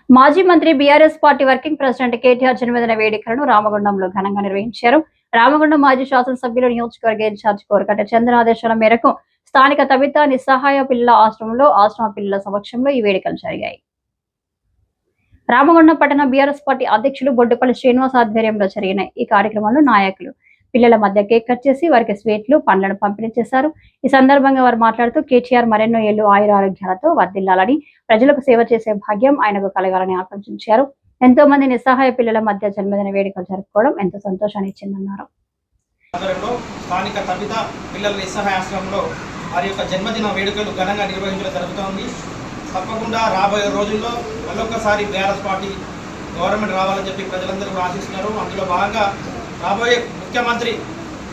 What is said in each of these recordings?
మాజీ మంత్రి BRS party working president KTR జన్మదిన వేడుకలను రామగుండంలో ఘనంగా నిర్వహించారు. రామగుండం మాజీ శాసనసభ్యులు, నియోజకవర్గ ఇన్ఛార్జ్ కోరకట్ట చంద్ర ఆదేశాల మేరకు స్థానిక తబితా నిస్సహాయ పిల్లల ఆశ్రమంలో ఆశ్రమ పిల్లల సమక్షంలో ఈ వేడుకలు జరిగాయి. రామగుండం పట్టణ బీఆర్ఎస్ పార్టీ అధ్యక్షులు బొడ్డుపల్లి శ్రీనివాస్ ఆధ్వర్యంలో జరిగిన ఈ కార్యక్రమంలో నాయకులు పిల్లల మధ్య కేక్ కట్ చేసి వారికి స్వీట్లు, పండ్లను పంపిణీ చేశారు. ఈ సందర్భంగా వారు మాట్లాడుతూ కేటీఆర్ మరెన్నో ఏళ్లు ఆయురారోగ్యాలతో వర్ధిల్లాలని, ప్రజలకు సేవ చేసే భాగ్యం ఆయనకు కలగాలని ఆకాంక్షించారు. ఎంతో మంది నిస్సహాయ పిల్లల మధ్య జన్మదిన వేడుకలు జరుపుకోవడం ఎంతో సంతోషాన్ని ఇచ్చిందన్నారు. స్థానిక తబితా పిల్లల నిస్సహాయ ఆశ్రమంలో వారి యొక్క జన్మదిన వేడుకలు ఘనంగా నిర్వహించడం జరుగుతోంది. తప్పకుండా రాబోయే రోజుల్లో మళ్ళొక్కసారి బీఆర్ఎస్ పార్టీ గవర్నమెంట్ రావాలని చెప్పి ప్రజలందరూ కూడా ఆశిస్తున్నారు. అందులో భాగంగా రాబోయే ముఖ్యమంత్రి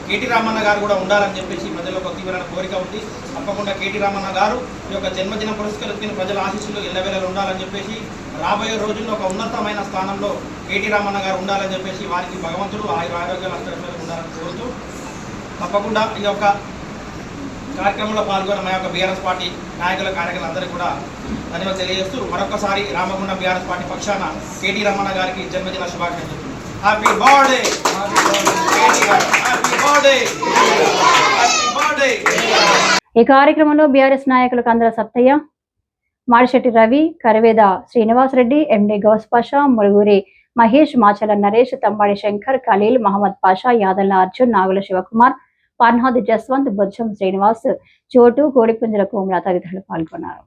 కేటీ రామన్న గారు కూడా ఉండాలని చెప్పేసి ప్రజలకు ఒక తీవ్రమైన కోరిక ఉంది. తప్పకుండా కేటీ రామన్న గారు ఈ యొక్క జన్మదిన పురస్కరించుకుని ప్రజల ఆశీస్సులు ఎల్లవేళలు ఉండాలని చెప్పేసి, రాబోయే రోజుల్లో ఒక ఉన్నతమైన స్థానంలో కేటీ రామన్న గారు ఉండాలని చెప్పేసి వారికి భగవంతుడు ఆరోగ్యాలు అష్టైశ్వర్యాలు ఉండాలని కోరుతూ, తప్పకుండా ఈ యొక్క కార్యక్రమంలో పాల్గొన్న మా యొక్క బీఆర్ఎస్ పార్టీ నాయకుల కార్యకర్తలందరికీ కూడా ధన్యవాదాలు తెలియజేస్తూ మరొకసారి రామగుండం బీఆర్ఎస్ పార్టీ పక్షాన కేటీ రామన్న గారికి జన్మదిన శుభాకాంక్షలు. Happy birthday. ఈ కార్యక్రమంలో బీఆర్ఎస్ నాయకులు కందర సత్తయ్య, మాడిశెట్టి రవి, కరివేద శ్రీనివాస్ రెడ్డి, ఎండి గౌస్ పాషా, మురుగురి మహేష్, మాచల నరేష్, తమ్మాడి శంకర్, ఖలీల్, మహమ్మద్ పాషా, యాదల్ల అర్జున్, నాగుల శివకుమార్, పర్నాద్ జస్వంత్, బొజ్జం శ్రీనివాస్, చోటు, కోడిపుంజల కోమల తదితరులు పాల్గొన్నారు.